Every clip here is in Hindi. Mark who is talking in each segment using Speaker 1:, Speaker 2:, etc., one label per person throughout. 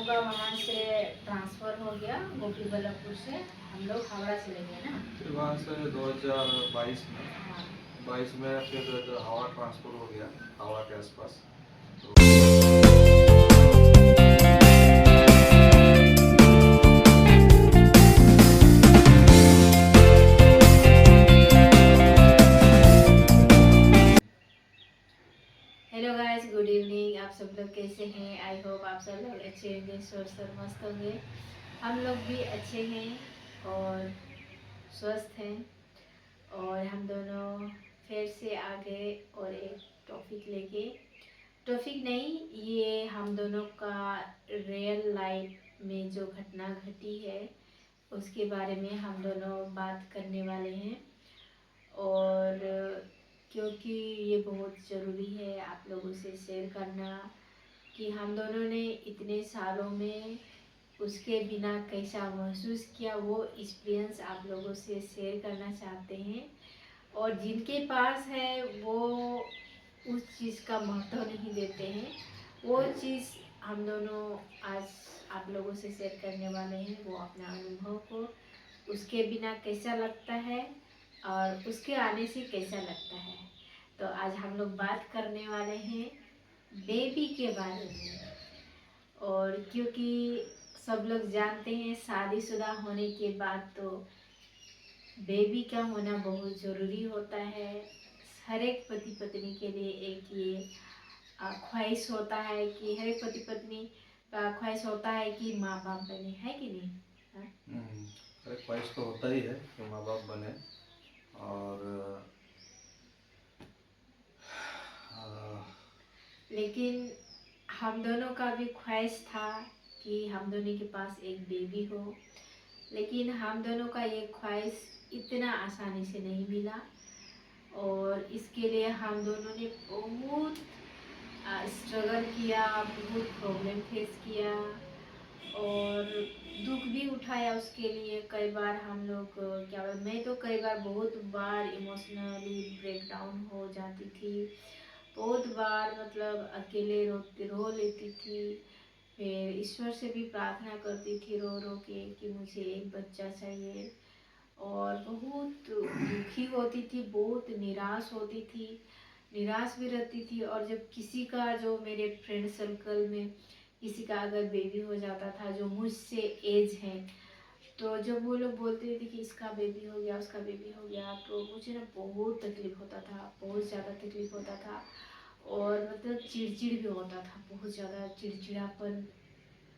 Speaker 1: का वहाँ से ट्रांसफ़र हो गया गोपी बल्लभपुर से, हम लोग हावड़ा चले गए ना।
Speaker 2: फिर वहाँ से 2022 में
Speaker 1: हाँ।
Speaker 2: 22 में फिर हावड़ा ट्रांसफ़र हो गया, हावड़ा के आसपास। तो
Speaker 1: हेलो गाइस, गुड इवनिंग। आप सब लोग कैसे हैं? आई होप आप सब लोग अच्छे होंगे, स्वस्थ और मस्त होंगे। हम लोग भी अच्छे हैं और स्वस्थ हैं। और हम दोनों फिर से आ गए और एक टॉपिक लेके। टॉपिक नहीं, ये हम दोनों का रियल लाइफ में जो घटना घटी है उसके बारे में हम दोनों बात करने वाले हैं। और क्योंकि ये बहुत ज़रूरी है आप लोगों से शेयर करना कि हम दोनों ने इतने सालों में उसके बिना कैसा महसूस किया, वो एक्सपीरियंस आप लोगों से शेयर करना चाहते हैं। और जिनके पास है वो उस चीज़ का महत्व नहीं देते हैं, वो चीज़ हम दोनों आज आप लोगों से शेयर करने वाले हैं। वो अपना अनुभव को, उसके बिना कैसा लगता है और उसके आने से कैसा लगता है। तो आज हम लोग बात करने वाले हैं बेबी के बारे में। और क्योंकि सब लोग जानते हैं शादीशुदा होने के बाद तो बेबी का होना बहुत ज़रूरी होता है। हर एक पति पत्नी के लिए एक ये ख्वाहिश होता है कि हर एक पति पत्नी का ख्वाहिश होता है कि माँ बाप बने, है कि नहीं? हाँ?
Speaker 2: अरे ख्वाहिश तो होता ही है कि माँ बाप बने। और अ,
Speaker 1: लेकिन हम दोनों का भी ख्वाहिश था कि हम दोनों के पास एक बेबी हो। लेकिन हम दोनों का ये ख्वाहिश इतना आसानी से नहीं मिला। और इसके लिए हम दोनों ने बहुत स्ट्रगल किया, बहुत प्रॉब्लम फेस किया और दुख भी उठाया उसके लिए। कई बार हम लोग मैं तो कई बार बहुत बार इमोशनली ब्रेक डाउन हो जाती थी। बहुत बार मतलब अकेले रो लेती थी। फिर ईश्वर से भी प्रार्थना करती थी रो रो के कि मुझे एक बच्चा चाहिए। और बहुत दुखी होती थी, बहुत निराश होती थी, निराश भी रहती थी। और जब किसी का, जो मेरे फ्रेंड सर्कल में किसी का अगर बेबी हो जाता था जो मुझसे एज है, तो जब वो लोग बोलते थे कि इसका बेबी हो गया, उसका बेबी हो गया, तो मुझे ना बहुत तकलीफ होता था, बहुत ज़्यादा तकलीफ होता था। और मतलब चिड़चिड़ भी होता था, बहुत ज़्यादा चिड़चिड़ापन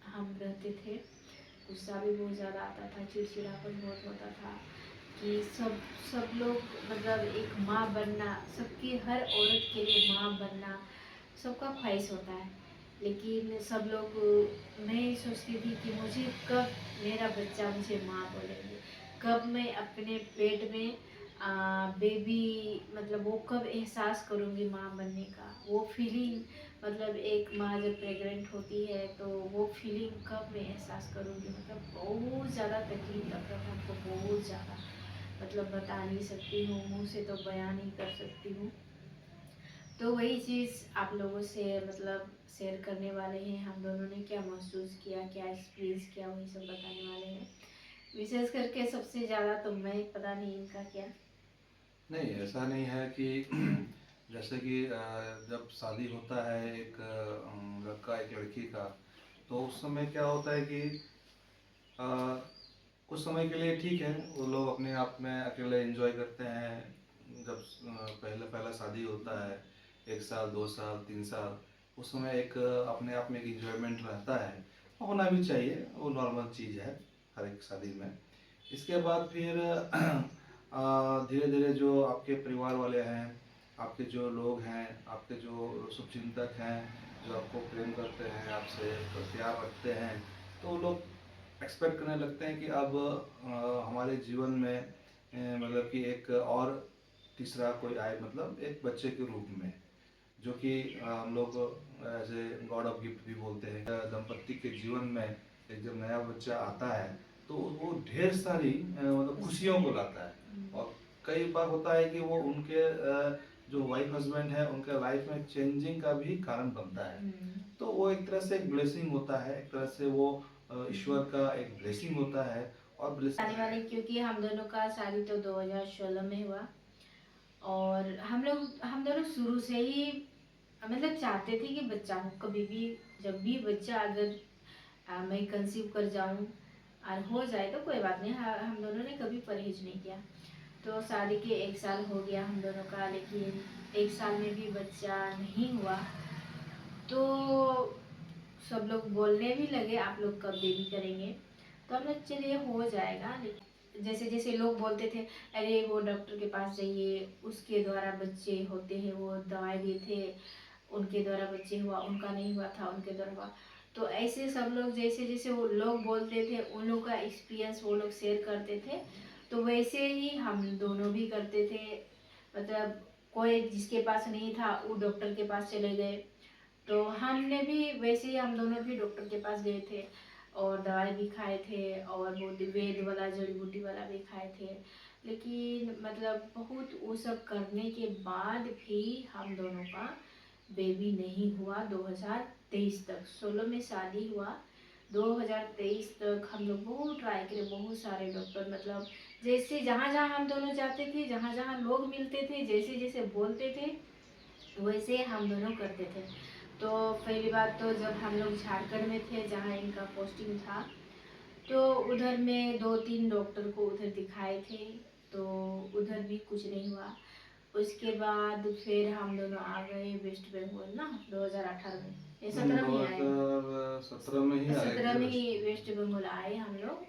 Speaker 1: हम रहते थे। गुस्सा भी बहुत ज़्यादा आता था, चिड़चिड़ापन बहुत होता था कि सब सब लोग मतलब एक माँ बनना, सबकी हर औरत के लिए माँ बनना सबका ख्वाहिश होता है। लेकिन सब लोग, मैं ये सोचती थी कि मुझे कब मेरा बच्चा मुझे माँ बोलेंगे, कब मैं अपने पेट में बेबी, मतलब वो कब एहसास करूँगी माँ बनने का, वो फीलिंग। मतलब एक माँ जब प्रेग्नेंट होती है तो वो फीलिंग कब मैं एहसास करूँगी। मतलब बहुत ज़्यादा तकलीफ लगता था हमको, बहुत ज़्यादा। मतलब बता नहीं सकती हूँ, मुँह से तो बयान नहीं कर सकती हूँ। तो वही चीज़ आप लोगों से मतलब शेयर करने वाले हैं। हम दोनों ने क्या महसूस किया, क्या एक्सपीरियंस किया, वही सब बताने वाले हैं। विशेष करके सबसे ज़्यादा तो मैं, पता नहीं इनका क्या।
Speaker 2: नहीं, ऐसा नहीं है कि जैसे कि जब शादी होता है एक लड़का एक लड़की का, तो उस समय क्या होता है कि अ, कुछ समय के लिए ठीक है, वो लोग अपने आप में अकेले एंजॉय करते हैं। जब पहले पहला शादी होता है, 1 साल 2 साल 3 साल, उस समय एक अपने आप में एक इंजॉयमेंट रहता है, होना भी चाहिए, वो नॉर्मल चीज़ है हर एक शादी में। इसके बाद फिर धीरे धीरे जो आपके परिवार वाले हैं, आपके जो लोग हैं, आपके जो शुभचिंतक हैं, जो आपको प्रेम करते हैं, आपसे प्यार रखते हैं, तो वो लोग एक्सपेक्ट करने लगते हैं कि अब हमारे जीवन में मतलब कि एक और तीसरा कोई आए, मतलब एक बच्चे के रूप में, जो कि हम लोग ऐसे गॉड ऑफ गिफ्ट भी बोलते हैं। दंपत्ति के जीवन में एक जब नया बच्चा आता है तो वो ढेर सारी मतलब खुशियों को लाता है। और कई बार होता है कि वो उनके जो वाइफ हस्बैंड है उनके लाइफ में चेंजिंग का भी कारण बनता है। तो वो एक तरह से एक ब्लेसिंग होता है, एक तरह से वो ईश्वर का एक ब्लेसिंग होता है। और
Speaker 1: आने वाले, क्योंकि हम दोनों का शादी तो 2016 में हुआ, और हम दोनों शुरू से ही मतलब चाहते थे कि बच्चा हो। कभी भी जब भी बच्चा अगर मैं कंसीव कर जाऊं और हो जाए तो कोई बात नहीं, हम दोनों ने कभी परहेज नहीं किया। तो शादी के 1 साल हो गया हम दोनों का, लेकिन 1 साल में भी बच्चा नहीं हुआ। तो सब लोग बोलने भी लगे आप लोग कब बेबी करेंगे। तो हम लोग चलिए हो जाएगा, लेकिन जैसे जैसे लोग बोलते थे अरे वो डॉक्टर के पास जाइए, उसके द्वारा बच्चे होते हैं, वो दवाई दिए थे उनके द्वारा बच्चे हुआ, उनका नहीं हुआ था उनके द्वारा हुआ। तो ऐसे सब लोग जैसे जैसे वो लोग बोलते थे, उन लोग का एक्सपीरियंस वो लोग शेयर करते थे, तो वैसे ही हम दोनों भी करते थे। मतलब कोई जिसके पास नहीं था वो डॉक्टर के पास चले गए, तो हमने भी वैसे ही हम दोनों भी डॉक्टर के पास गए थे और दवाई भी खाए थे, और वो वेद वाला जड़ी बूटी वाला भी खाए थे। लेकिन मतलब बहुत वो सब करने के बाद भी हम दोनों का बेबी नहीं हुआ। 2023 तक, 16 में शादी हुआ, 2023 तक हम लोग बहुत ट्राई करे, बहुत सारे डॉक्टर, मतलब जैसे जहाँ जहाँ हम दोनों जाते थे, जहाँ जहाँ लोग मिलते थे, जैसे जैसे बोलते थे वैसे हम दोनों करते थे। तो पहली बात तो जब हम लोग झारखंड में थे जहाँ इनका पोस्टिंग था, तो उधर में 2-3 डॉक्टर को उधर दिखाए थे, तो उधर भी कुछ नहीं हुआ। उसके बाद फिर हम दोनों आ गए वेस्ट बंगाल ना, 2018 में, ये 17 में आए,
Speaker 2: 2017 में ही आ गए
Speaker 1: 17
Speaker 2: थे
Speaker 1: में ही
Speaker 2: वेस्ट
Speaker 1: वेस्ट बंगाल आए हम लोग।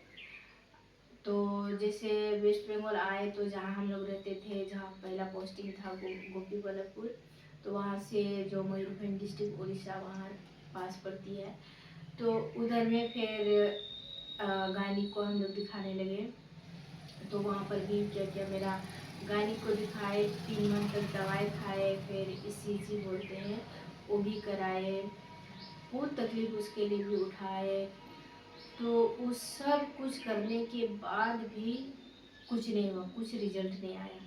Speaker 1: तो जैसे वेस्ट बंगाल आए तो जहाँ हम लोग रहते थे, जहाँ पहला पोस्टिंग था गोपी बल्लभपुर, तो वहाँ से जो मयूरभंज डिस्ट्रिक्ट उड़ीसा वहाँ पास पड़ती है, तो उधर में फिर गायनिक को हम लोग दिखाने लगे। तो वहाँ पर भी क्या क्या मेरा गायनिक को दिखाए, 3 मंथ तक दवाई खाए, फिर ECG बोलते हैं वो भी कराए, बहुत तकलीफ उसके लिए भी उठाए। तो उस सब कुछ करने के बाद भी कुछ नहीं हुआ, कुछ रिजल्ट नहीं आया।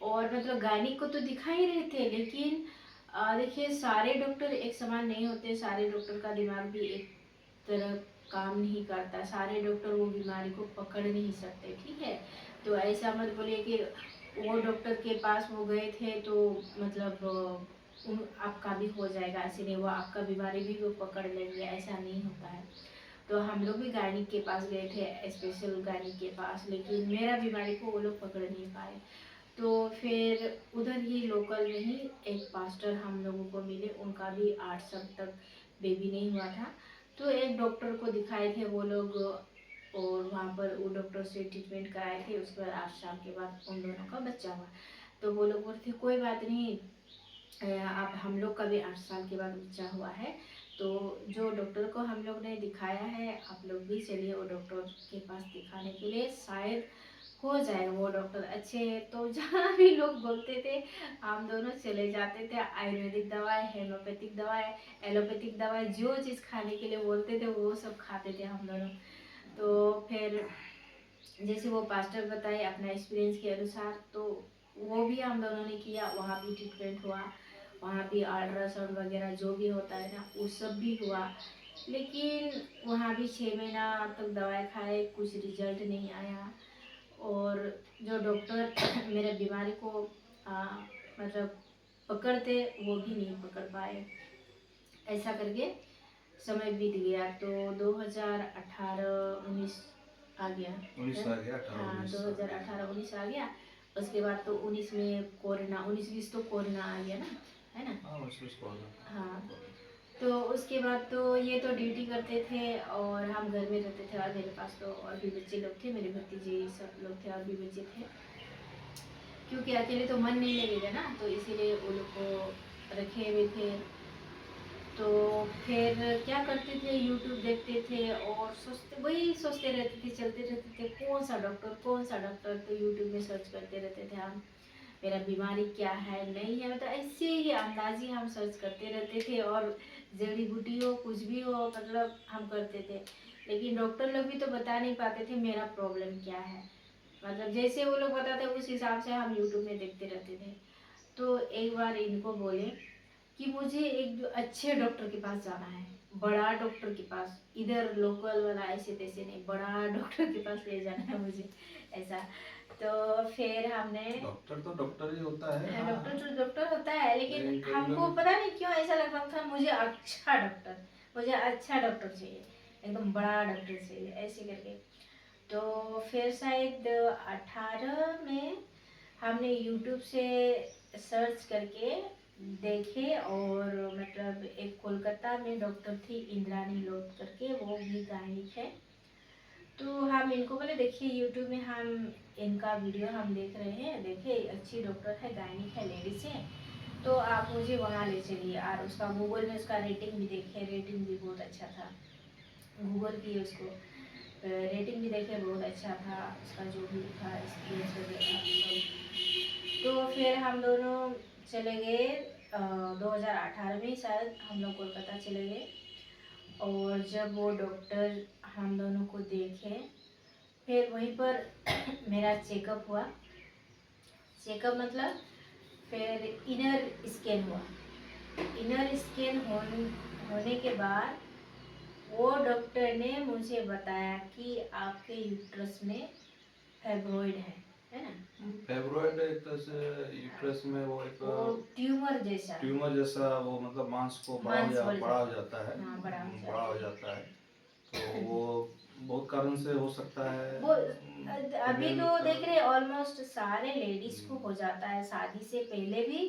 Speaker 1: और मतलब गायनिक को तो दिखा ही रहे थे, लेकिन देखिए सारे डॉक्टर एक समान नहीं होते, सारे डॉक्टर का दिमाग भी एक तरह काम नहीं करता, सारे डॉक्टर वो बीमारी को पकड़ नहीं सकते, ठीक है। तो ऐसा मत बोलिए कि वो डॉक्टर के पास वो गए थे तो मतलब आपका भी हो जाएगा, ऐसे नहीं, वो आपका बीमारी भी वो पकड़ लेंगे, ऐसा नहीं होता है। तो हम लोग भी गायनिक के पास गए थे, स्पेशल गायनिक के पास, लेकिन मेरा बीमारी को वो लोग पकड़ नहीं पाए। तो फिर उधर ही लोकल में ही एक पास्टर हम लोगों को मिले, उनका भी 8 साल तक बेबी नहीं हुआ था। तो एक डॉक्टर को दिखाए थे वो लोग, और वहाँ पर वो डॉक्टर से ट्रीटमेंट कराए थे, उसके बाद 8 साल के बाद उन दोनों का बच्चा हुआ। तो वो लोग बोलते कोई बात नहीं, आप हम लोग का भी 8 साल के बाद बच्चा हुआ है, तो जो डॉक्टर को हम लोग ने दिखाया है आप लोग भी चलिए वो डॉक्टर के पास दिखाने के लिए, शायद हो जाएगा, वो डॉक्टर अच्छे हैं। तो जहाँ भी लोग बोलते थे हम दोनों चले जाते थे, आयुर्वेदिक दवाई, हेमोपैथिक दवाई, एलोपैथिक दवाई, जो चीज़ खाने के लिए बोलते थे वो सब खाते थे हम दोनों। तो फिर जैसे वो पास्टर बताए अपना एक्सपीरियंस के अनुसार, तो वो भी हम दोनों ने किया, वहाँ भी ट्रीटमेंट हुआ, वहाँ भी अल्ट्रासाउंड वगैरह जो भी होता है ना वो सब भी हुआ। लेकिन वहाँ भी 6 महीना तक दवाई खाए, कुछ रिजल्ट नहीं आया। और जो डॉक्टर मेरे बीमारी को मतलब पकड़ते वो भी नहीं पकड़ पाए। ऐसा करके समय बीत गया, तो 2018-19 आ गया
Speaker 2: 19
Speaker 1: है।
Speaker 2: आ गया, 18
Speaker 1: हाँ,
Speaker 2: 19 आ गया।
Speaker 1: 2018-19 आ गया। उसके बाद तो 19 में कोरोना, 19-20 तो कोरोना आ गया ना, है ना।
Speaker 2: हाँ, उस कॉल
Speaker 1: हाँ, तो उसके बाद तो ये तो ड्यूटी करते थे और हम घर में रहते थे, और मेरे पास तो और भी बच्चे लोग थे, मेरे भतीजे सब लोग थे, और भी बच्चे थे, क्योंकि अकेले तो मन नहीं लगेगा ना, तो इसीलिए वो लोग को रखे हुए थे। तो फिर क्या करते थे, यूट्यूब देखते थे और सोचते, वही सोचते रहते थे, चलते रहते थे कौन सा डॉक्टर कौन सा डॉक्टर, तो यूट्यूब में सर्च करते रहते थे हम, मेरा बीमारी क्या है नहीं है, मतलब ऐसे ही अंदाजी हम सर्च करते रहते थे, और जड़ी बूटी हो कुछ भी हो मतलब हम करते थे। लेकिन डॉक्टर लोग भी तो बता नहीं पाते थे मेरा प्रॉब्लम क्या है, मतलब जैसे वो लोग बताते उस हिसाब से हम यूट्यूब में देखते रहते थे। तो एक बार इनको बोले कि मुझे एक जो अच्छे डॉक्टर के पास जाना है, बड़ा डॉक्टर के पास, इधर लोकल वाला ऐसे तैसे नहीं, बड़ा डॉक्टर के पास ले जाना है मुझे, ऐसा। तो फिर हमने,
Speaker 2: डॉक्टर तो डॉक्टर ही होता है, हाँ
Speaker 1: डॉक्टर
Speaker 2: हाँ।
Speaker 1: तो डॉक्टर होता है, लेकिन
Speaker 2: लेकिन कभी
Speaker 1: हमको
Speaker 2: कभी
Speaker 1: पता नहीं क्यों ऐसा लगता था मुझे अच्छा डॉक्टर, मुझे अच्छा डॉक्टर चाहिए, एकदम बड़ा डॉक्टर चाहिए, ऐसे करके। तो फिर शायद 18 में हमने यूट्यूब से सर्च करके देखे, और मतलब एक कोलकाता में डॉक्टर थी इंद्रानी लोट करके, वो भी गायनिक है। तो हम इनको बोले देखिए यूट्यूब में हम इनका वीडियो हम देख रहे हैं, देखे अच्छी डॉक्टर है, गायनिक है, लेडीज है, तो आप मुझे वहाँ ले चलिए। और उसका गूगल में उसका रेटिंग भी देखे, रेटिंग भी बहुत अच्छा था, गूगल की उसको रेटिंग भी देखे, बहुत अच्छा था उसका जो भी था एक्सपीरियंस वगैरह सब। तो फिर हम दोनों चले गए 2018 में शायद हम लोग कोलकाता चले गए। और जब वो डॉक्टर हम दोनों को देखे, फिर वहीं पर मेरा चेकअप हुआ। चेकअप मतलब फिर इनर स्कैन हुआ। इनर स्कैन होने के बाद वो डॉक्टर ने मुझे बताया कि आपके यूट्रस में फाइब्रॉइड है ना।
Speaker 2: फेब्रॉइड एक तरह से यूट्रस में वो एक
Speaker 1: वो
Speaker 2: ट्यूमर जैसा, वो मतलब मांस को
Speaker 1: मांस बढ़
Speaker 2: बड़ा हो
Speaker 1: जाता
Speaker 2: जाता है,
Speaker 1: है, हाँ बड़ा हो
Speaker 2: बड़ा
Speaker 1: जाता
Speaker 2: हो
Speaker 1: है।
Speaker 2: जाता है। तो वो बहुत कारण से हो सकता है,
Speaker 1: वो अभी
Speaker 2: फीमेल
Speaker 1: तो
Speaker 2: का।
Speaker 1: देख रहे ऑलमोस्ट सारे लेडीज को हो जाता है, शादी से पहले भी,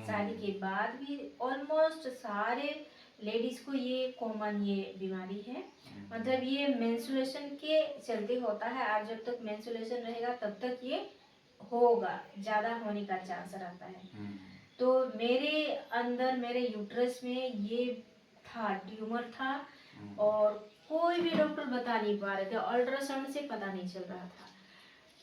Speaker 1: शादी के बाद भी ऑलमोस्ट सारे लेडीज को ये कॉमन ये बीमारी है। मतलब ये मेंस्ट्रुएशन के चलते होता है, और जब तक मेंस्ट्रुएशन रहेगा तब तक ये होगा, ज्यादा होने का चांस रहता है। तो मेरे अंदर मेरे यूट्रस में ये था, ट्यूमर था, और कोई भी डॉक्टर बता नहीं पा रहे थे, अल्ट्रासाउंड से पता नहीं चल रहा था।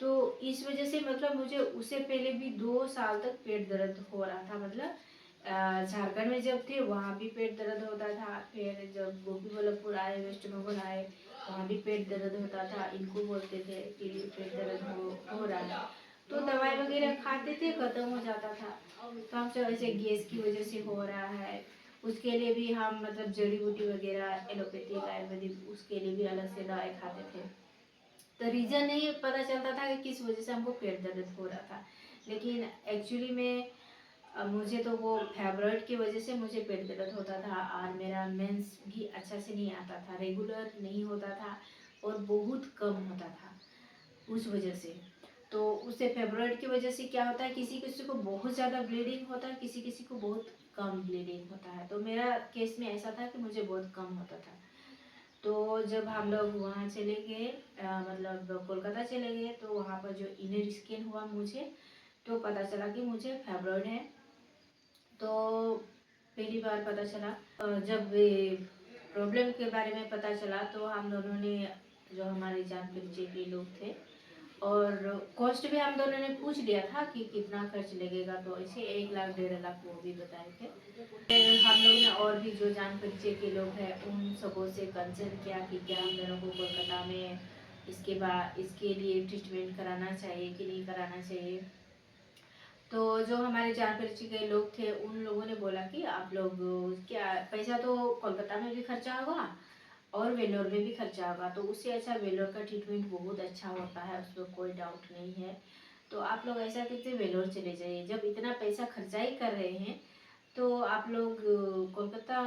Speaker 1: तो इस वजह से मतलब मुझे उससे पहले भी 2 साल तक पेट दर्द हो रहा था। मतलब झारखंड में जब थे वहाँ भी पेट दर्द होता था, फिर जब गोपी बल्लभपुर आए, वेस्ट बंगाल आए, वहाँ भी पेट दर्द होता था। इनको बोलते थे कि पेट दर्द हो रहा है, तो दवाई वगैरह खाते थे, खत्म हो जाता था। तो हम सब ऐसे गैस की वजह से हो रहा है, उसके लिए भी हम मतलब जड़ी बूटी वगैरह एलोपैथिक आयुर्वेदिक उसके लिए भी अलग से दवाई खाते थे। तो रीज़न नहीं पता चलता था कि किस वजह से हमको पेट दर्द हो रहा था। लेकिन एक्चुअली में मुझे तो वो फाइब्रॉइड की वजह से मुझे पेट दर्द होता था, और मेरा मेंस भी अच्छा से नहीं आता था, रेगुलर नहीं होता था, और बहुत कम होता था उस वजह से। तो उससे फेब्रॉइड की वजह से क्या होता है, किसी किसी को बहुत ज़्यादा ब्लीडिंग होता है, किसी किसी को बहुत कम ब्लीडिंग होता है। तो मेरा केस में ऐसा था कि मुझे बहुत कम होता था। तो जब हम लोग वहाँ चले गए, मतलब कोलकाता चले गए, तो वहाँ पर जो इनर स्कैन हुआ मुझे, तो पता चला कि मुझे फाइब्रॉइड है। तो पहली बार पता चला, जब प्रॉब्लम के बारे में पता चला, तो हम दोनों ने, जो हमारे जान परिचय के लोग थे, और कॉस्ट भी हम दोनों ने पूछ लिया था कि कितना खर्च लगेगा, तो ऐसे 1 लाख 1.5 लाख वो भी बताए थे। फिर हम लोग ने और भी जो जान परिचय के लोग हैं उन सबों से कंसल्ट किया कि क्या हम दोनों को कोलकाता में इसके बाद इसके लिए ट्रीटमेंट कराना चाहिए कि नहीं कराना चाहिए। तो जो हमारे जान परिचय के लोग थे उन लोगों ने बोला कि आप लोग, क्या पैसा तो कोलकाता में भी खर्चा होगा और वेलोर में भी खर्चा होगा, तो उससे अच्छा वेलोर का ट्रीटमेंट बहुत अच्छा होता है, उसमें कोई डाउट नहीं है। तो आप लोग ऐसा करते वेलोर चले जाइए, जब इतना पैसा खर्चा ही कर रहे हैं तो आप लोग कोलकाता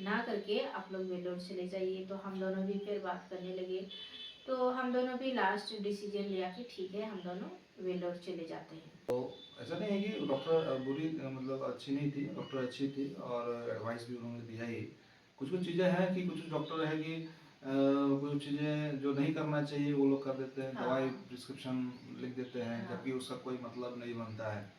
Speaker 1: ना करके आप लोग वेलोर चले जाइए। तो हम दोनों भी फिर बात करने लगे, तो हम दोनों भी लास्ट डिसीजन लिया कि ठीक है हम दोनों वेलोर चले जाते हैं।
Speaker 2: तो ऐसा नहीं है कि डॉक्टर बुरी मतलब अच्छी नहीं थी, डॉक्टर अच्छी थी और एडवाइस भी उन्होंने दिया ही। कुछ कुछ चीज़ें हैं कि कुछ डॉक्टर है कि कुछ चीज़ें जो नहीं करना चाहिए वो लोग कर देते हैं,
Speaker 1: हाँ
Speaker 2: दवाई प्रिस्क्रिप्शन लिख देते हैं,
Speaker 1: हाँ
Speaker 2: जबकि उसका कोई मतलब नहीं बनता है।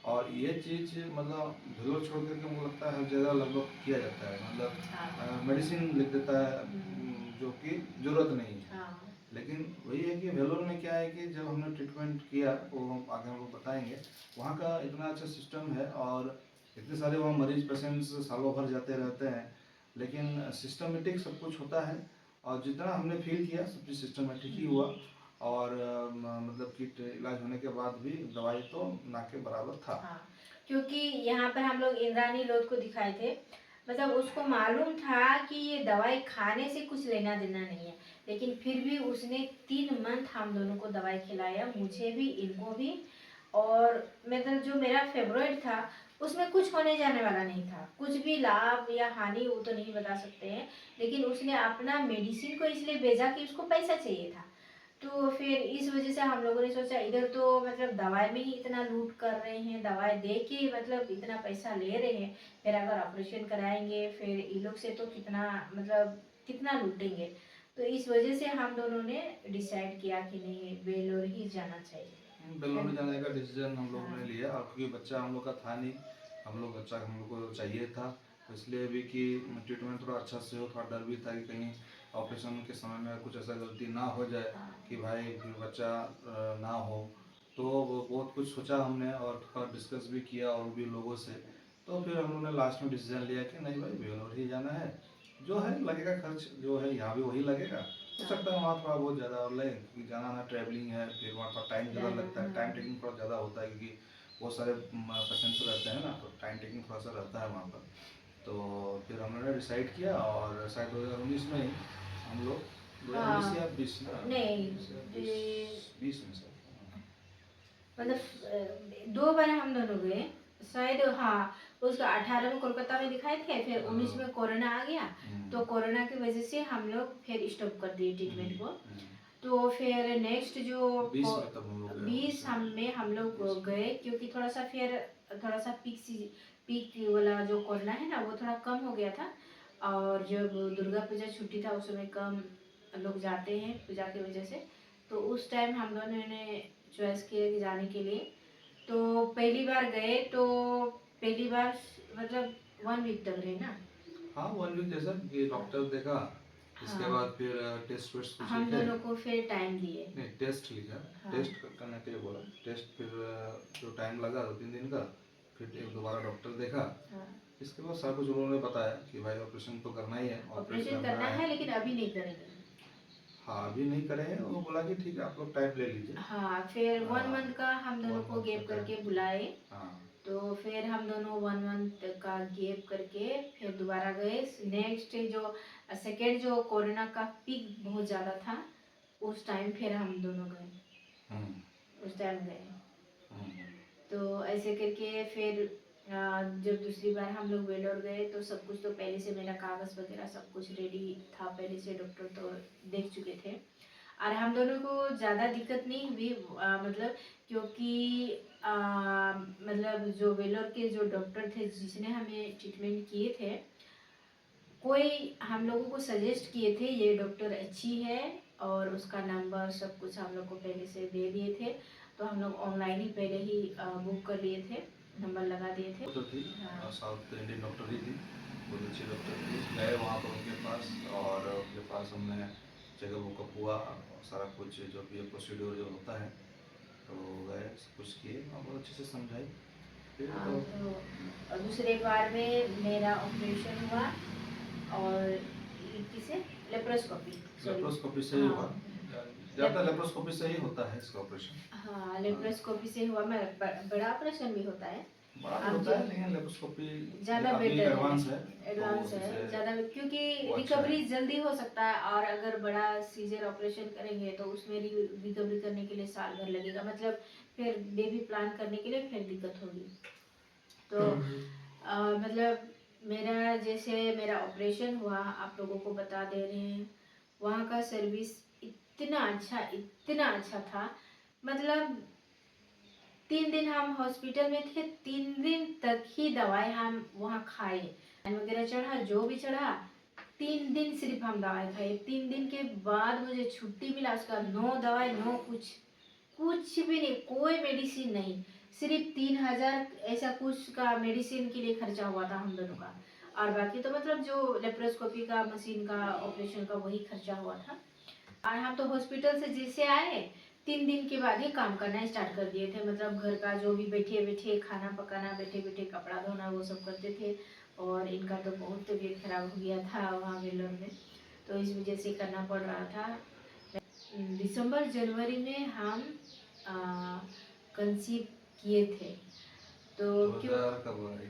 Speaker 2: और ये चीज़ मतलब भेलोर छोड़ करके मुझे लगता है हर जगह लगभग किया जाता है, मतलब
Speaker 1: हाँ
Speaker 2: मेडिसिन लिख देता है जो कि ज़रूरत नहीं है।
Speaker 1: हाँ
Speaker 2: लेकिन वही है कि वेलोर में क्या है कि जब हमने ट्रीटमेंट किया, वो हम आगे हम लोग बताएंगे, वहाँ का इतना अच्छा सिस्टम है और इतने सारे वहाँ मरीज पेशेंट्स सालों भर जाते रहते हैं, लेकिन सिस्टमेटिक सब कुछ होता है। और जितना हमने फील किया सब चीज़ सिस्टमेटिक ही हुआ। और मतलब कि इलाज होने के बाद भी दवाई तो ना के बराबर था।
Speaker 1: हाँ। क्योंकि यहाँ पर हम लोग इंद्रानी लोध को दिखाए थे, मतलब उसको मालूम था कि ये दवाई खाने से कुछ लेना देना नहीं है, लेकिन फिर भी उसने 3 मंथ हम दोनों को दवाई खिलाया, मुझे भी इनको भी। और मतलब जो मेरा फेवरेट था उसमें कुछ होने जाने वाला नहीं था, कुछ भी लाभ या हानि वो तो नहीं बता सकते हैं, लेकिन उसने अपना मेडिसिन को इसलिए भेजा कि उसको पैसा चाहिए था। तो फिर इस वजह से हम लोगों ने सोचा इधर तो मतलब दवाई में ही इतना लूट कर रहे हैं, दवाई दे के मतलब इतना पैसा ले रहे हैं, फिर अगर ऑपरेशन कराएंगे फिर ये लोग से तो कितना मतलब कितना लूटेंगे। तो इस वजह से हम दोनों ने डिसाइड किया कि नहीं वेलोर ही जाना चाहिए।
Speaker 2: बेंगलोर जाने का डिसीजन हम लोगों
Speaker 1: हाँ।
Speaker 2: ने लिया, और क्योंकि बच्चा हम लोग का था नहीं, हम लोग बच्चा हम लोग को चाहिए था, तो इसलिए भी कि ट्रीटमेंट थोड़ा अच्छा से हो। थोड़ा डर भी था कि कहीं ऑपरेशन के समय में कुछ ऐसा गलती ना हो जाए
Speaker 1: हाँ।
Speaker 2: कि भाई फिर बच्चा ना हो। तो वो बहुत कुछ सोचा हमने और थोड़ा डिस्कस भी किया और भी लोगों से। तो फिर हम लोगों ने लास्ट में डिसीजन लिया कि नहीं भाई बेंगलोर ही जाना है, जो है लगेगा खर्च जो है यहाँ भी वही लगेगा। हो सकता है वहाँ थोड़ा बहुत ज़्यादा और लगे क्योंकि जाना आना ट्रैवलिंग है, फिर वहाँ पर टाइम ज़्यादा लगता है, टाइम टेकिंग थोड़ा ज़्यादा होता है क्योंकि बहुत सारे पेशेंट्स रहते हैं ना, तो टाइम टेकिंग थोड़ा सा रहता है वहाँ पर। तो फिर हम लोगों ने डिसाइड किया और शायद 2019 में ही हम लोग 2019 या 20 ना,
Speaker 1: नहीं
Speaker 2: 20 में सर।
Speaker 1: मतलब 2 बार हम दोनों गए शायद, हाँ उसका 18 में कोलकाता में दिखाए थे, फिर 19 में कोरोना आ गया, तो कोरोना की वजह से हम लोग फिर स्टॉप कर दिए ट्रीटमेंट को। तो फिर नेक्स्ट जो
Speaker 2: 20 में तब हम लोग गए
Speaker 1: 20 हम लोग गए, क्योंकि थोड़ा सा पीक वाला जो कोरोना है ना वो थोड़ा कम हो गया था, और जब दुर्गा पूजा छुट्टी था उस समय कम लोग जाते हैं पूजा की वजह से, तो उस टाइम हम दोनों ने चॉइस किया कि जाने के लिए। तो पहली बार गए तो पहली बार मतलब 1 वीक तक रहे ना।
Speaker 2: हाँ 1 वीक जैसा कि डॉक्टर देखा, इसके
Speaker 1: हाँ
Speaker 2: बाद फिर टेस्ट वेस्ट कुछ
Speaker 1: हम
Speaker 2: लिखे,
Speaker 1: दोनों को फिर टाइम दिए।
Speaker 2: नहीं टेस्ट लिखा,
Speaker 1: हाँ।
Speaker 2: टेस्ट करने के लिए बोला, टेस्ट फिर जो टाइम लगा 2-3 दिन का, फिर एक दोबारा डॉक्टर देखा।
Speaker 1: हाँ
Speaker 2: इसके बाद सारा कुछ उन्होंने बताया कि भाई ऑपरेशन तो करना ही है,
Speaker 1: ऑपरेशन करना है लेकिन अभी नहीं करेंगे।
Speaker 2: हाँ अभी नहीं करें, वो बोला कि ठीक है आप लोग टाइम ले लीजिए।
Speaker 1: हाँ फिर 1 मंथ का हम दोनों
Speaker 2: 1
Speaker 1: को
Speaker 2: मंथ
Speaker 1: गैप
Speaker 2: का
Speaker 1: करके
Speaker 2: टाइम।
Speaker 1: बुलाए।
Speaker 2: हाँ
Speaker 1: तो फिर हम दोनों 1 मंथ का गैप करके फिर दोबारा गए। नेक्स्ट जो सेकेंड जो कोरोना का पीक बहुत ज़्यादा था उस टाइम फिर हम दोनों गए, उस टाइम गए। तो ऐसे करके फिर जब दूसरी बार हम लोग वेलोर गए तो सब कुछ तो पहले से मेरा कागज़ वगैरह सब कुछ रेडी था, पहले से डॉक्टर तो देख चुके थे, और हम दोनों को ज़्यादा दिक्कत नहीं हुई, मतलब क्योंकि मतलब जो वेलोर के जो डॉक्टर थे जिसने हमें ट्रीटमेंट किए थे, कोई हम लोगों को सजेस्ट किए थे ये डॉक्टर अच्छी है, और उसका नंबर सब कुछ हम लोग को पहले से दे दिए थे, तो हम लोग ऑनलाइन ही पहले ही बुक कर लिए थे, नंबर लगा दिए थे।
Speaker 2: डॉक्टर थी,
Speaker 1: हाँ
Speaker 2: साउथ इंडियन डॉक्टर ही थी, बहुत अच्छी डॉक्टर थी। गए वहाँ पर उनके पास, और उनके पास हमने चेकअप वुकअप हुआ, और सारा कुछ जो भी प्रोसीड्योर जो होता है तो गए, सब कुछ किए और बहुत अच्छे से समझाई। फिर
Speaker 1: हाँ,
Speaker 2: तो
Speaker 1: तो और दूसरे बार में मेरा ऑपरेशन हुआ, और किसे लेप्रोस्कोपी, सॉरी
Speaker 2: लेप्रोस्कोपी से ही हुआ,
Speaker 1: हाँ
Speaker 2: ज़्यादा लेप्रोस्कोपी से ही होता है इसका ऑपरेशन।
Speaker 1: हाँ लेप्रोस्कोपी से हुआ। मैं बड़ा ऑपरेशन भी होता है,
Speaker 2: बड़ा भी
Speaker 1: आप
Speaker 2: होता
Speaker 1: जो
Speaker 2: है लेकिन लेप्रोस्कोपी
Speaker 1: ज़्यादा
Speaker 2: काफ़ी
Speaker 1: बेटर
Speaker 2: एडवांस है,
Speaker 1: है,
Speaker 2: तो
Speaker 1: एडवांस है
Speaker 2: इससे
Speaker 1: ज़्यादा, क्योंकि
Speaker 2: वो अच्छा
Speaker 1: रिकवरी
Speaker 2: है।
Speaker 1: जल्दी हो सकता है, और अगर बड़ा सीजर ऑपरेशन करेंगे तो उसमें रिकवरी करने के लिए साल भर लगेगा, मतलब फिर बेबी प्लान करने के लिए फिर दिक्कत होगी। तो मतलब मेरा ऑपरेशन हुआ, आप लोगों को बता दे रहे हैं, वहाँ का सर्विस इतना अच्छा था, मतलब 3 दिन हम हॉस्पिटल में थे, 3 दिन तक ही दवाई हम वहाँ खाए, वगैरह चढ़ा जो भी चढ़ा, 3 दिन सिर्फ हम दवाई खाए। 3 दिन के बाद मुझे छुट्टी मिला, उसका नो दवाई नो कुछ, कुछ भी नहीं, कोई मेडिसिन नहीं, सिर्फ 3,000 ऐसा कुछ का मेडिसिन के लिए खर्चा हुआ था हम दोनों का, और बाकी तो मतलब जो लेप्रोस्कोपी का मशीन का ऑपरेशन का वही खर्चा हुआ था। और हम तो हॉस्पिटल से जैसे आए 3 दिन के बाद ही काम करना स्टार्ट कर दिए थे, मतलब घर का जो भी बैठे बैठे खाना पकाना, बैठे बैठे कपड़ा धोना, वो सब करते थे। और इनका तो बहुत तबीयत खराब हो गया था वहाँ वेलोर में, तो इस वजह से करना पड़ रहा था। दिसंबर जनवरी में हम कंसीव किए थे, तो क्यों
Speaker 2: 2000 कब आई?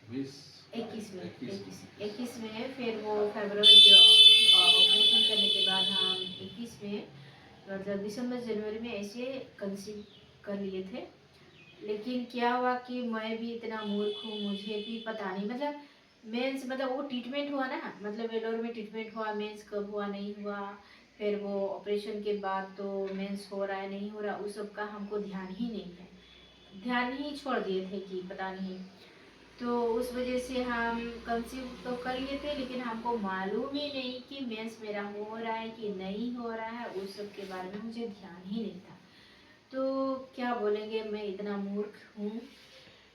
Speaker 2: 20
Speaker 1: 21 में
Speaker 2: 21
Speaker 1: 21 में फिर वो फरवरी के ऑपरेशन करने के बाद हम 21 में मतलब दिसंबर जनवरी में ऐसे कंसीव कर लिए थे। लेकिन क्या हुआ कि मैं भी इतना मूर्ख हूँ, मुझे भी पता नहीं मतलब मेंस मतलब वो ट्रीटमेंट हुआ ना, मतलब वेलोर में ट्रीटमेंट हुआ, मेंस कब हुआ नहीं हुआ, फिर वो ऑपरेशन के बाद तो मेंस हो रहा है नहीं हो रहा, उस सब का हमको ध्यान ही नहीं है, ध्यान ही छोड़ दिए थे कि पता नहीं। तो उस वजह से हम कंसीव तो कर लिए थे, लेकिन हमको मालूम ही नहीं कि मेंस मेरा हो रहा है कि नहीं हो रहा है, उस सब के बारे में मुझे ध्यान ही नहीं था। तो क्या बोलेंगे, मैं इतना मूर्ख हूँ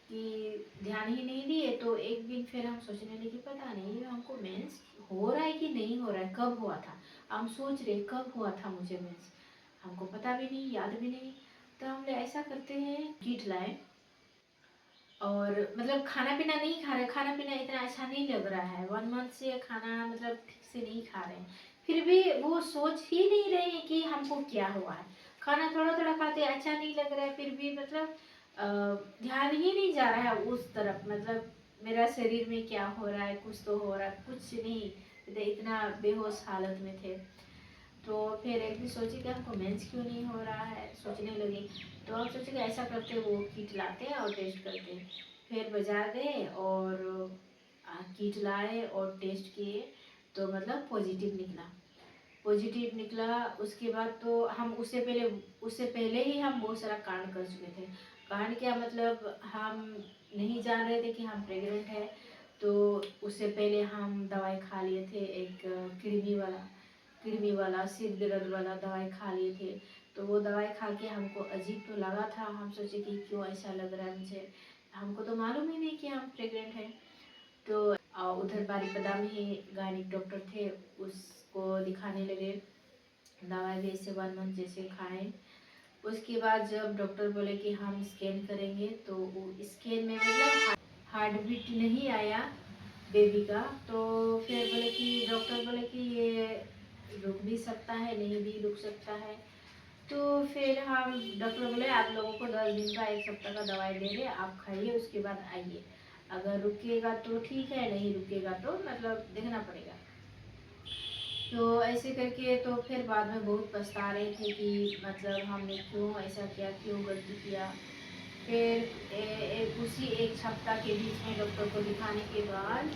Speaker 1: कि ध्यान ही नहीं दिए। तो एक दिन फिर हम सोचने लगे पता नहीं हमको मेंस हो रहा है कि नहीं हो रहा है, कब हुआ था, हम सोच रहे कब हुआ था मुझे मेंस, हमको पता भी नहीं, याद भी नहीं। तो हमने ऐसा करते हैं, किट लाए और मतलब खाना पीना नहीं खा रहे, खाना पीना इतना अच्छा नहीं लग रहा है, 1 मंथ से खाना मतलब ठीक से नहीं खा रहे हैं, फिर भी वो सोच ही नहीं रहे हैं कि हमको क्या हुआ है। खाना थोड़ा थोड़ा खाते अच्छा नहीं लग रहा है, फिर भी मतलब अ, ध्यान ही नहीं जा रहा है उस तरफ, मतलब मेरा शरीर में क्या हो रहा है, कुछ तो हो रहा है, कुछ नहीं, मतलब इतना बेहोश हालत में थे। तो फिर एक दिन सोचे कि हमको मेंस क्यों नहीं हो रहा है, सोचने लगे। तो हम सोचे कि ऐसा करते, वो किट लाते और टेस्ट करते। फिर बाजार गए और किट लाए और टेस्ट किए, तो मतलब पॉजिटिव निकला, पॉजिटिव निकला। उसके बाद तो हम उससे पहले ही हम बहुत सारा कांड कर चुके थे। कांड क्या मतलब, हम नहीं जान रहे थे कि हम प्रेग्नेंट है। तो उससे पहले हम दवाई खा लिए थे, एक कृमि वाला सिर दर्द वाला दवाई खा लिए थे। तो वो दवाई खा के हमको अजीब तो लगा था, हम सोचे कि क्यों ऐसा लग रहा है मुझे, हमको तो मालूम ही नहीं कि हम प्रेग्नेंट हैं। तो उधर बारीपदा में ही गायनिक डॉक्टर थे, उसको दिखाने लगे, दवाई भी ऐसे 1 मंथ जैसे खाएं। उसके बाद जब डॉक्टर बोले कि हम स्कैन करेंगे, तो वो स्कैन में मतलब हार्ट बीट नहीं आया बेबी का। तो फिर बोले कि डॉक्टर बोले कि ये रुक भी सकता है, नहीं भी रुक सकता है। तो फिर हम डॉक्टर बोले आप लोगों को 10 दिन का 1 सप्ताह का दवाई दे रहे, आप खाइए, उसके बाद आइए, अगर रुकेगा तो ठीक है, नहीं रुकेगा तो मतलब देखना पड़ेगा। तो ऐसे करके तो फिर बाद में बहुत पछता रहे थे कि मतलब हमने क्यों ऐसा किया, क्यों गलती किया। फिर उसी 1 सप्ताह के बीच में डॉक्टर को दिखाने के बाद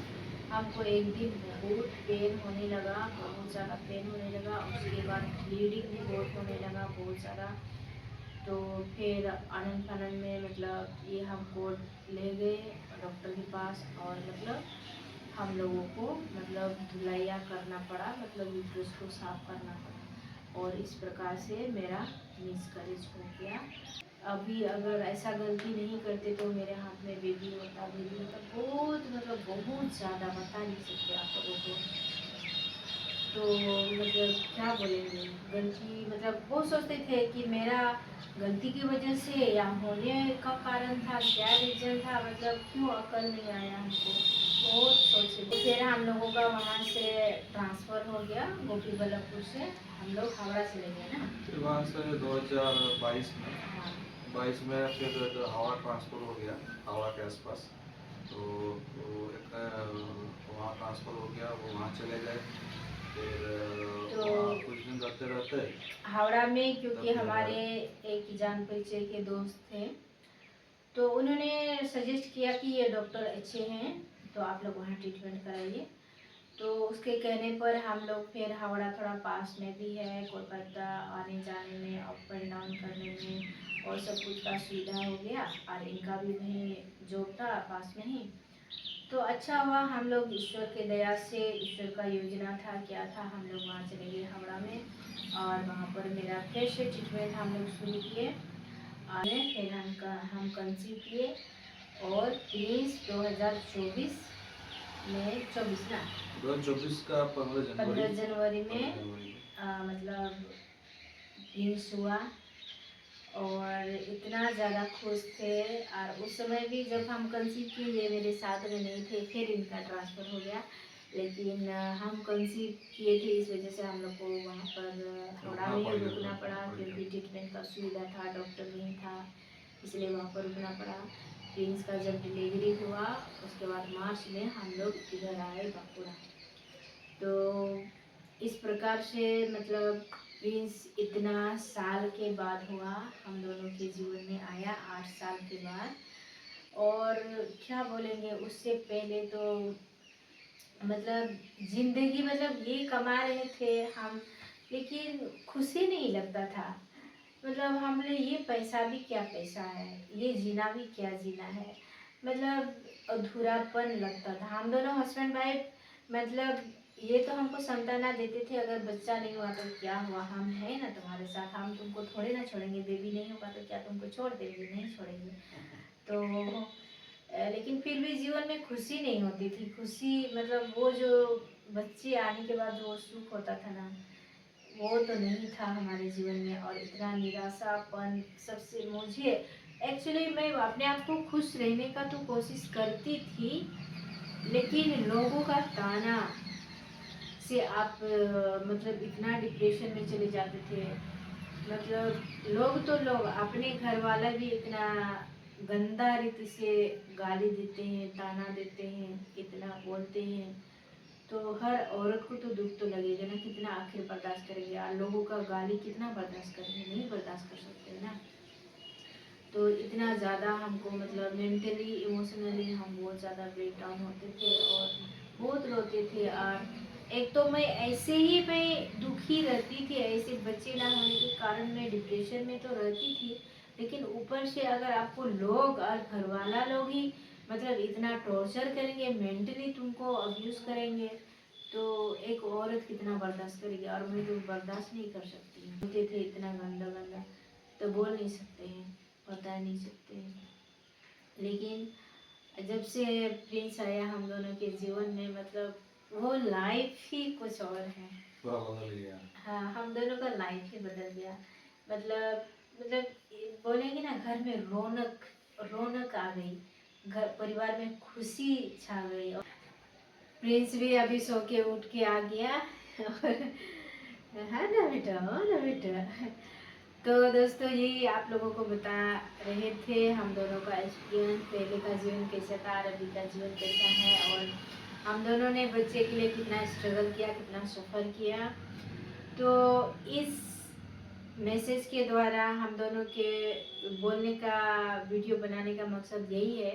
Speaker 1: हमको एक दिन बहुत पेन होने लगा, बहुत ज़्यादा पेन होने लगा, उसके बाद ब्लीडिंग भी बहुत होने लगा, बहुत सारा। तो फिर आनंद फानंद में मतलब ये हमको ले गए डॉक्टर के पास, और मतलब हम लोगों को मतलब धुलाइया करना पड़ा, मतलब यूट्रस को साफ करना पड़ा, और इस प्रकार से मेरा मिसकैरेज हो गया। अभी अगर ऐसा गलती नहीं करते तो मेरे हाथ में बेबी होता, बेबी होता, बहुत मतलब बहुत ज़्यादा बता नहीं सकते आप लोगों को। तो मतलब क्या बोलेंगे, गलती मतलब वो सोचते थे कि मेरा गलती की वजह से या होने का कारण था, क्या रीजन था, मतलब क्यों अकल नहीं आया हमको, बहुत सोचे। तो फिर हम लोगों का वहाँ से ट्रांसफ़र हो गया, गोपी बल्लभपुर से हम लोग हावड़ा चले गए ना।
Speaker 2: फिर वहाँ से 2022 में
Speaker 1: हाँ
Speaker 2: 22 में फिर जो हावड़ा ट्रांसफ़र हो गया, हावड़ा के आसपास। तो वहाँ ट्रांसफ़र हो गया, वो वहाँ चले गए। फिर
Speaker 1: तो
Speaker 2: वहाँ कुछ दिन रहते रहते
Speaker 1: हावड़ा में क्योंकि
Speaker 2: तब फिर
Speaker 1: हमारे एक जान परिचय के दोस्त थे, तो उन्होंने सजेस्ट किया कि ये डॉक्टर अच्छे हैं, तो आप लोग वहाँ ट्रीटमेंट कराइए। तो उसके कहने पर हम लोग फिर हावड़ा थोड़ा पास में भी है, कोलकाता आने जाने में, अप एंड डाउन करने में और सब कुछ का सुविधा हो गया, और इनका भी वहीं जॉब था पास में ही। तो अच्छा हुआ, हम लोग ईश्वर के दया से, ईश्वर का योजना था क्या था, हम लोग वहाँ चले गए हावड़ा में, और वहाँ पर मेरा फिर से ट्रीटमेंट हम लोग शुरू किए, और फिर हम कंसीव किए, और 2024 में 24 ना
Speaker 2: 2024 का
Speaker 1: 15 जनवरी
Speaker 2: 15
Speaker 1: में
Speaker 2: जनवरी में
Speaker 1: मतलब ट्विंस हुआ। और इतना ज़्यादा खुश थे, और उस समय भी जब हम कंसीव किए ये मेरे साथ में नहीं थे, फिर इनका ट्रांसफ़र हो गया। लेकिन हम कंसीव किए थे, इस वजह से हम लोग को वहाँ पर हावड़ा में ही रुकना पड़ा, क्योंकि ट्रीटमेंट का सुविधा था, डॉक्टर नहीं था, इसलिए वहाँ पर रुकना पड़ा। प्रिंस का जब डिलीवरी हुआ उसके बाद मार्च में हम लोग इधर आए बांकुड़ा। तो इस प्रकार से मतलब प्रिंस इतना साल के बाद हुआ, हम दोनों के जीवन में आया 8 साल के बाद। और क्या बोलेंगे, उससे पहले तो मतलब जिंदगी मतलब ये कमा रहे थे हम, लेकिन खुशी नहीं लगता था। मतलब हमने ये पैसा भी क्या पैसा है, ये जीना भी क्या जीना है, मतलब अधूरापन लगता था। हम दोनों हस्बैंड वाइफ, मतलब ये तो हमको सांत्वना देते थे, अगर बच्चा नहीं हुआ तो क्या हुआ, हम हैं ना तुम्हारे साथ, हम तुमको थोड़े ना छोड़ेंगे, बेबी नहीं होगा तो क्या तुमको छोड़ देंगे, नहीं छोड़ेंगे। तो लेकिन फिर भी जीवन में खुशी नहीं होती थी। खुशी मतलब वो जो बच्चे आने के बाद जो सुख होता था ना, वो तो नहीं था हमारे जीवन में। और इतना निराशापन सबसे, मुझे एक्चुअली मैं अपने आप को खुश रहने का तो कोशिश करती थी, लेकिन लोगों का ताना से आप मतलब इतना डिप्रेशन में चले जाते थे। मतलब लोग तो लोग, अपने घर वाला भी इतना गंदा रीति से गाली देते हैं, ताना देते हैं, इतना बोलते हैं। तो हर औरत को तो दुख तो लगेगा ना, कितना आखिर बर्दाश्त करेंगे, और लोगों का गाली कितना बर्दाश्त करेंगे, नहीं बर्दाश्त कर सकते ना। तो इतना ज़्यादा हमको मतलब मेंटली इमोशनली हम बहुत ज़्यादा ब्रेक डाउन होते थे और बहुत रोते थे। और एक तो मैं ऐसे ही मैं दुखी रहती थी, ऐसे बच्चे ना होने के कारण मैं डिप्रेशन में तो रहती थी, लेकिन ऊपर से अगर आपको लोग और घर वाला लोग ही मतलब इतना टॉर्चर करेंगे, मेंटली तुमको अब्यूज़ करेंगे, तो एक औरत कितना बर्दाश्त करेगी। और मैं तो बर्दाश्त नहीं कर सकती, बोलते थे इतना गंदा गंदा, तो बोल नहीं सकते हैं, बता नहीं सकते हैं। लेकिन जब से प्रिंस आया हम दोनों के जीवन में, मतलब वो लाइफ ही कुछ और है।
Speaker 2: पूरा बदल गया।
Speaker 1: हाँ, हम दोनों का लाइफ ही बदल गया। मतलब बोलेंगे ना, घर में रौनक रौनक आ गई, घर परिवार में खुशी छा गई। और प्रिंस भी अभी सो के उठ के आ गया और है ना बेटा, हो ना बेटा। तो दोस्तों यही आप लोगों को बता रहे थे हम दोनों का एक्सपीरियंस, पहले का जीवन कैसा था और अभी का जीवन कैसा है, और हम दोनों ने बच्चे के लिए कितना स्ट्रगल किया, कितना सफ़र किया। तो इस मैसेज के द्वारा हम दोनों के बोलने का, वीडियो बनाने का मकसद यही है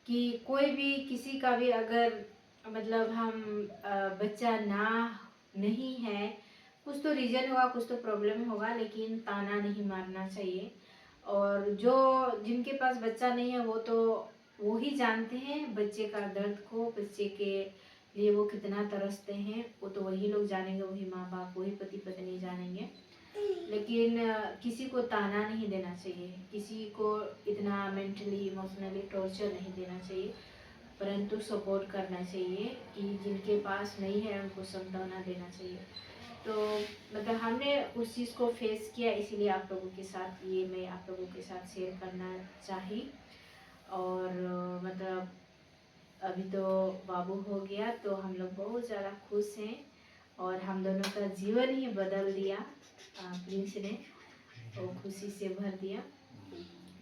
Speaker 1: कि कोई भी किसी का भी अगर मतलब हम बच्चा ना नहीं है, कुछ तो रीज़न होगा, कुछ तो प्रॉब्लम होगा, लेकिन ताना नहीं मारना चाहिए। और जो जिनके पास बच्चा नहीं है वो तो वो ही जानते हैं बच्चे का दर्द को, बच्चे के लिए वो कितना तरसते हैं, वो तो वही लोग जानेंगे, वही माँ बाप, वही पति पत्नी जानेंगे। लेकिन किसी को ताना नहीं देना चाहिए, किसी को इतना मेंटली इमोशनली टॉर्चर नहीं देना चाहिए, परंतु सपोर्ट करना चाहिए कि जिनके पास नहीं है उनको सांत्वना देना चाहिए। तो मतलब हमने उस चीज़ को फेस किया, इसीलिए आप लोगों के साथ ये मैं आप लोगों के साथ शेयर करना चाही। और मतलब अभी तो बाबू हो गया तो हम लोग बहुत ज़्यादा खुश हैं, और हम दोनों का जीवन ही बदल दिया प्रिंस ने, और खुशी से भर दिया।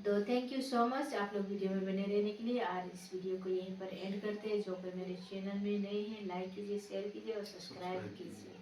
Speaker 1: तो थैंक यू सो मच आप लोग वीडियो में बने रहने के लिए। आज इस वीडियो को यहीं पर एंड करते हैं। जो कोई मेरे चैनल में नए हैं, लाइक कीजिए, शेयर कीजिए और सब्सक्राइब कीजिए।